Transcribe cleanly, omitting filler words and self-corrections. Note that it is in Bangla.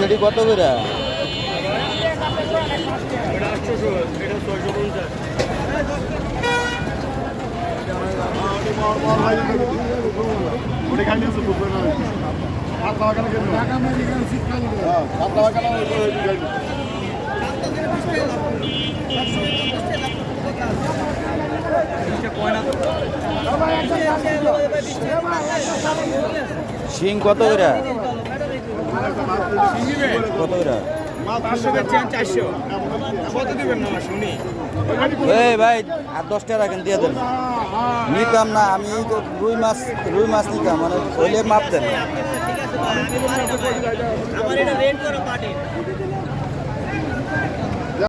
সেটি কত করে? শিং কত করে? কত করে? এই ভাই আর 10 টাকা রাখেন, দিয়ে দেন। নিতাম না আমি, তো রুই মাছ নিতাম, মানে হইলে মাপ দেন।